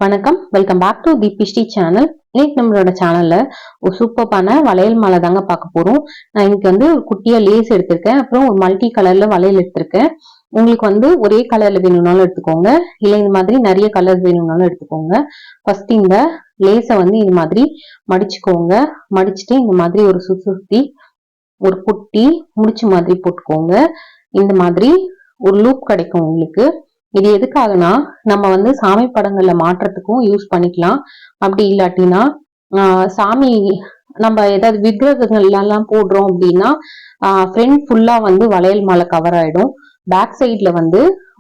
வணக்கம், welcome back to தீபிஸ்ரீ channel. இன்னைக்கு நம்மளோட சேனல்ல ஒரு சூப்பரான வளையல் மாலை தாங்க பார்க்க போறோம். நான் இன்னைக்கு ஒரு குட்டியா லேஸ் எடுத்திருக்கேன், அப்புறம் ஒரு மல்டி கலர்ல வளையல் எடுத்திருக்கேன். உங்களுக்கு ஒரே கலர்ல வேணும்னாலும் எடுத்துக்கோங்க, இல்ல இந்த மாதிரி நிறைய கலர் வேணும்னாலும் எடுத்துக்கோங்க. ஃபர்ஸ்ட் இந்த லேஸை இது மாதிரி மடிச்சுக்கோங்க. மடிச்சுட்டு இந்த மாதிரி ஒரு சுத்தி ஒரு குட்டி முடிச்சு மாதிரி போட்டுக்கோங்க. இந்த மாதிரி ஒரு லூப் கிடைக்கும் உங்களுக்கு. இது எதுக்காகனா நம்ம சாமி படங்கள்ல மாற்றத்துக்கும் யூஸ் பண்ணிக்கலாம். அப்படி இல்லாட்டினா சாமி நம்ம ஏதாவது விக்கிரகங்கள் எல்லாம் போடுறோம் அப்படின்னா ஃப்ரண்ட் ஃபுல்லா வளையல் மாலை கவர் ஆயிடும். பேக் சைட்ல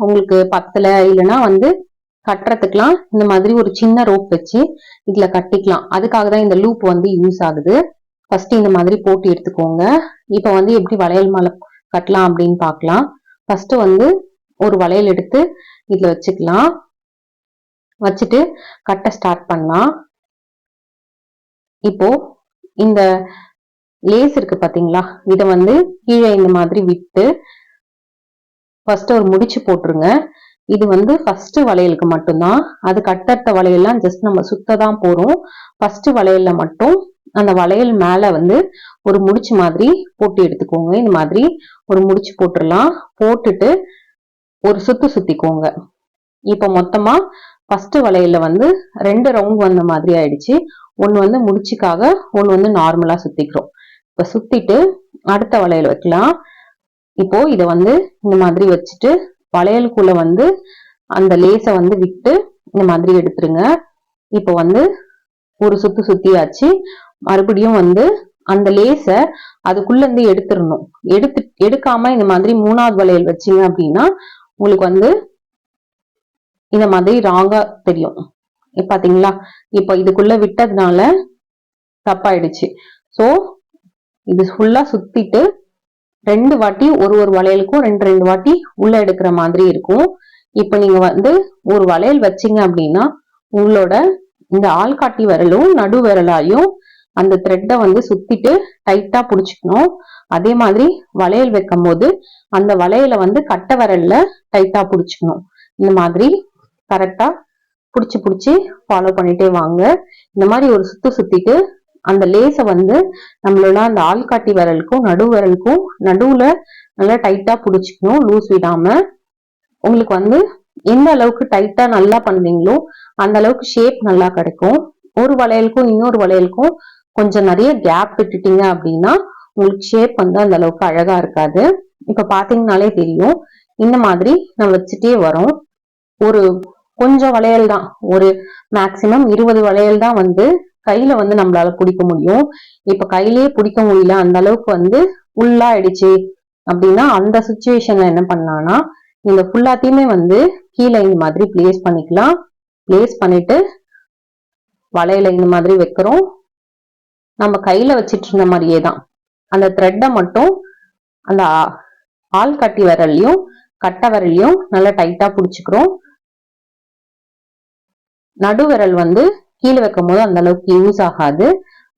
உங்களுக்கு பத்தல இல்லைன்னா கட்டுறதுக்கெல்லாம் இந்த மாதிரி ஒரு சின்ன ரோப் வச்சு இதுல கட்டிக்கலாம். அதுக்காக தான் இந்த லூப் யூஸ் ஆகுது. ஃபர்ஸ்ட் இந்த மாதிரி போட்டு எடுத்துக்கோங்க. இப்ப எப்படி வளையல் மாலை கட்டலாம் அப்படின்னு பார்க்கலாம். ஃபர்ஸ்ட் ஒரு வளையல் எடுத்து இதுல வச்சுக்கலாம். வச்சுட்டு கட்ட ஸ்டார்ட் பண்ணலாம். இப்போ இந்த லேஸ் இருக்கு பாத்தீங்களா, இத கீழே இந்த மாதிரி விட்டு ஃபர்ஸ்ட் ஒரு முடிச்சு போட்டுருங்க. இது ஃபர்ஸ்ட் வளையலுக்கு மட்டும்தான். அது கட்டத்த வளையல்லாம் ஜஸ்ட் நம்ம சுத்ததான் போறோம். ஃபர்ஸ்ட் வளையல்ல மட்டும் அந்த வளையல் மேல ஒரு முடிச்சு மாதிரி போட்டு எடுத்துக்கோங்க. இந்த மாதிரி ஒரு முடிச்சு போட்டுடலாம். போட்டுட்டு ஒரு சுத்திக்கோங்க. இப்ப மொத்தமா ஃபர்ஸ்ட் வளையல்ல 2 ரவுண்ட் வந்த மாதிரி ஆயிடுச்சு. ஒண்ணு முடிச்சுக்காக, ஒண்ணு நார்மலா சுத்திக்கிறோம். இப்ப சுத்திட்டு அடுத்த வளையல் வைக்கலாம். இப்போ இத இந்த மாதிரி வச்சுட்டு வளையலுக்குள்ள அந்த லேஸை விட்டு இந்த மாதிரி எடுத்துருங்க. இப்போ ஒரு சுத்தியாச்சு. மறுபடியும் அந்த லேஸ அதுக்குள்ள இருந்து எடுத்துடணும். எடுக்காம இந்த மாதிரி 3வது வளையல் வச்சீங்க அப்படின்னா உங்களுக்கு இந்த மாதிரி ராங்கா தெரியும். பாத்தீங்களா, இப்ப இதுக்குள்ள விட்டதுனால தப்பாயிடுச்சு. சோ இது ஃபுல்லா சுத்திட்டு 2 வாட்டி ஒரு வளையலுக்கும் 2 வாட்டி உள்ள எடுக்கிற மாதிரி இருக்கும். இப்ப நீங்க ஒரு வளையல் வச்சீங்க அப்படின்னா உங்களோட இந்த ஆள்காட்டி விரலும் நடு விரலாயும் அந்த த்ரெட்டை சுத்திட்டு டைட்டா புடிச்சுக்கணும். அதே மாதிரி வளையல் வைக்கும் போது அந்த வளையல கட்டை விரல்ல டைட்டா புடிச்சுக்கணும். இந்த மாதிரி கரெக்டா புடிச்சு ஃபாலோ பண்ணிட்டே வாங்க. இந்த மாதிரி ஒரு சுத்திட்டு அந்த லேஸை நம்மளோட அந்த ஆள்காட்டி விரலுக்கும் நடு விரலுக்கும் நடுவுல நல்லா டைட்டா புடிச்சுக்கணும், லூஸ் விடாம. உங்களுக்கு எந்த அளவுக்கு டைட்டா நல்லா பண்றீங்களோ அந்த அளவுக்கு ஷேப் நல்லா கிடைக்கும். ஒரு வளையலுக்கும் இன்னொரு வளையலுக்கும் கொஞ்சம் நிறைய கேப் விட்டுட்டீங்க அப்படின்னா உங்களுக்கு ஷேப் அந்த அளவுக்கு அழகா இருக்காது. இப்ப பாத்தீங்கன்னாலே தெரியும். இந்த மாதிரி நம்ம வச்சுட்டே வரோம். ஒரு கொஞ்சம் வளையல் தான், ஒரு மேக்சிமம் 20 வளையல் தான் கையில நம்மளால பிடிக்க முடியும். இப்ப கையிலேயே பிடிக்க முடியல, அந்த அளவுக்கு ஃபுல்லா ஆயிடுச்சு அப்படின்னா அந்த சுச்சுவேஷன்ல என்ன பண்ணலாம்னா இந்த ஃபுல்லாத்தையுமே கீழே இந்த மாதிரி பிளேஸ் பண்ணிக்கலாம். பிளேஸ் பண்ணிட்டு வளையல இந்த மாதிரி வைக்கிறோம். நம்ம கையில வச்சிட்டு இருந்த மாதிரியே தான் அந்த த்ரெட்டை மட்டும் அந்த ஆள்காட்டி விரல்லையும் கட்டை விரல்லையும் நல்லா டைட்டா புடிச்சுக்கிறோம். நடு விரல் கீழே வைக்கும் போது அந்த அளவுக்கு யூஸ் ஆகாது.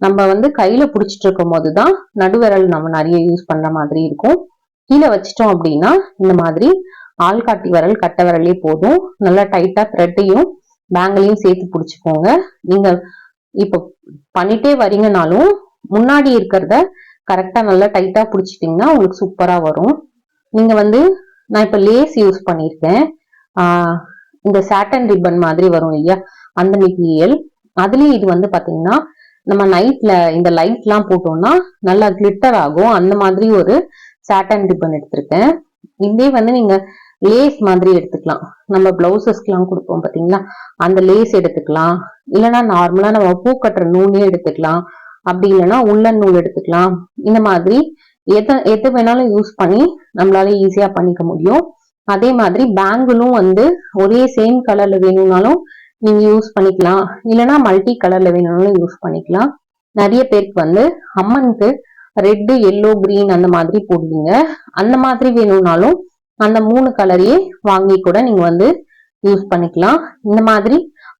நம்ம கையில புடிச்சிட்டு இருக்கும் போதுதான் நடுவிரல் நம்ம நிறைய யூஸ் பண்ற மாதிரி இருக்கும். கீழே வச்சிட்டோம் அப்படின்னா இந்த மாதிரி ஆள்காட்டி விரல் கட்டை விரலே போதும். நல்லா டைட்டா த்ரெட்டையும் பேங்கிலையும் சேர்த்து புடிச்சுக்கோங்க. நீங்க இப்ப பண்ணிட்டே வரீங்கனாலும் முன்னாடி இருக்கிறத கரெக்டா நல்லா டைட்டா புடிச்சிட்டீங்கன்னா உங்களுக்கு சூப்பரா வரும். நீங்க நான் இப்ப லேஸ் யூஸ் பண்ணிருக்கேன். இந்த சாட்டன் ரிப்பன் மாதிரி வரும் இல்லையா, அந்த மெட்டீரியல். அதுலயும் இது பாத்தீங்கன்னா நம்ம நைட்ல இந்த லைட் எல்லாம் போட்டோம்னா நல்லா கிளிட்டர் ஆகும். அந்த மாதிரி ஒரு சாட்டன் ரிப்பன் எடுத்திருக்கேன். இதே நீங்க லேஸ் மாதிரி எடுத்துக்கலாம். நம்ம பிளவுசஸ்க்கு எல்லாம் கொடுப்போம் பாத்தீங்களா, அந்த லேஸ் எடுத்துக்கலாம். இல்லைன்னா நார்மலா நம்ம பூ கட்டுற நூலே எடுத்துக்கலாம். அப்படி இல்லைன்னா உள்ளன் நூல் எடுத்துக்கலாம். இந்த மாதிரி எது வேணாலும் யூஸ் பண்ணி நம்மளால ஈஸியா பண்ணிக்க முடியும். அதே மாதிரி பேங்கிளும் ஒரே சேம் கலர்ல வேணும்னாலும் நீங்க யூஸ் பண்ணிக்கலாம், இல்லைன்னா மல்டி கலர்ல வேணும்னாலும் யூஸ் பண்ணிக்கலாம். நிறைய பேருக்கு அம்மனுக்கு ரெட், எல்லோ, கிரீன் அந்த மாதிரி போடுவீங்க. அந்த மாதிரி வேணும்னாலும் அந்த 3 கலரையே வாங்கி கூட நீங்க யூஸ் பண்ணிக்கலாம். இந்த மாதிரி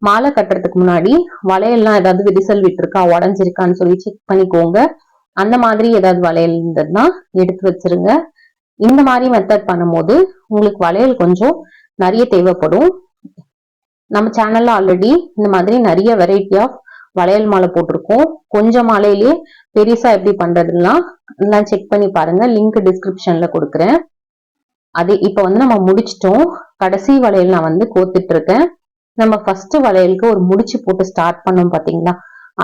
மாலை கட்டுறதுக்கு முன்னாடி வளையல்லாம் ஏதாவது விரிசல் விட்டுருக்கா, உடஞ்சிருக்கான்னு சொல்லி செக் பண்ணிக்கோங்க. அந்த மாதிரி ஏதாவது வளையல் இருந்ததுன்னா எடுத்து வச்சிருங்க. இந்த மாதிரி மெத்தட் பண்ணும்போது உங்களுக்கு வளையல் கொஞ்சம் நிறைய தேவைப்படும். நம்ம சேனல்ல ஆல்ரெடி இந்த மாதிரி நிறைய வெரைட்டி ஆஃப் வளையல் மாலை போட்டிருக்கோம். கொஞ்சம் மாலையிலேயே பெருசா எப்படி பண்றதுலாம் செக் பண்ணி பாருங்க. லிங்க் டிஸ்கிரிப்ஷன்ல கொடுக்குறேன். அது இப்ப வந்து நம்ம முடிச்சிட்டோம். கடைசி வளையல் நான் வந்து கோத்துட்டு இருக்கேன். நம்ம ஃபர்ஸ்ட் வளையலுக்கு ஒரு முடிச்சு போட்டு ஸ்டார்ட் பண்ணோம் பாத்தீங்களா,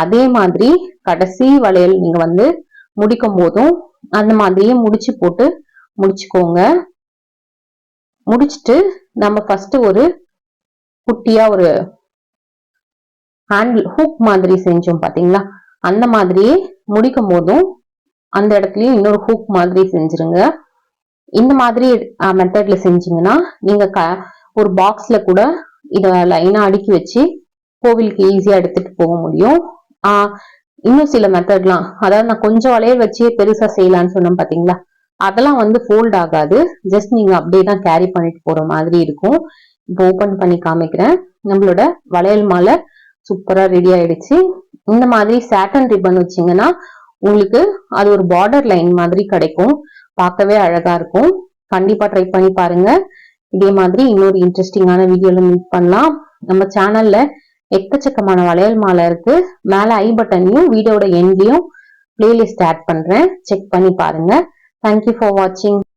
அதே மாதிரி கடைசி வளையல் நீங்க வந்து முடிக்கும் போதும் அந்த மாதிரியே முடிச்சு போட்டு முடிச்சுக்கோங்க. முடிச்சுட்டு நம்ம ஃபர்ஸ்ட் ஒரு குட்டியா ஒரு ஹேண்டில் ஹூக் மாதிரி செஞ்சோம் பாத்தீங்களா, அந்த மாதிரியே முடிக்கும் போதும் அந்த இடத்துலயும் இன்னொரு ஹூக் மாதிரி செஞ்சிருங்க. இந்த மாதிரி மெத்தட்ல செஞ்சீங்கன்னா நீங்க ஒரு பாக்ஸ்ல கூட இத லைனா அடுக்கி வச்சு கோவிலுக்கு ஈஸியா எடுத்துட்டு போக முடியும். இன்னும் சில மெத்தட்லாம், அதாவது நான் கொஞ்சம் வளையல் வச்சே பெருசா செய்யலாம்னு சொன்னேன் பாத்தீங்களா, அதெல்லாம் வந்து ஃபோல்ட் ஆகாது. ஜஸ்ட் நீங்க அப்படியே தான் கேரி பண்ணிட்டு போற மாதிரி இருக்கும். இப்போ ஓபன் பண்ணி காமிக்கிறேன். நம்மளோட வளையல் மாலை சூப்பரா ரெடி ஆயிடுச்சு. இந்த மாதிரி சாட்டன் ரிப்பன் வச்சீங்கன்னா உங்களுக்கு அது ஒரு பார்டர் லைன் மாதிரி கிடைக்கும். பார்க்கவே அழகா இருக்கும். கண்டிப்பா ட்ரை பண்ணி பாருங்க. இதே மாதிரி இன்னொரு இன்ட்ரெஸ்டிங்கான வீடியோல மீட் பண்ணலாம். நம்ம சேனல்ல எக்கச்சக்கமான வளையல் மாலை இருக்கு. மேல ஐ பட்டன்லயும் வீடியோட எண்ட்லயும் பிளேலிஸ்ட் ஆட் பண்றேன். செக் பண்ணி பாருங்க. தேங்க்யூ ஃபார் வாட்சிங்.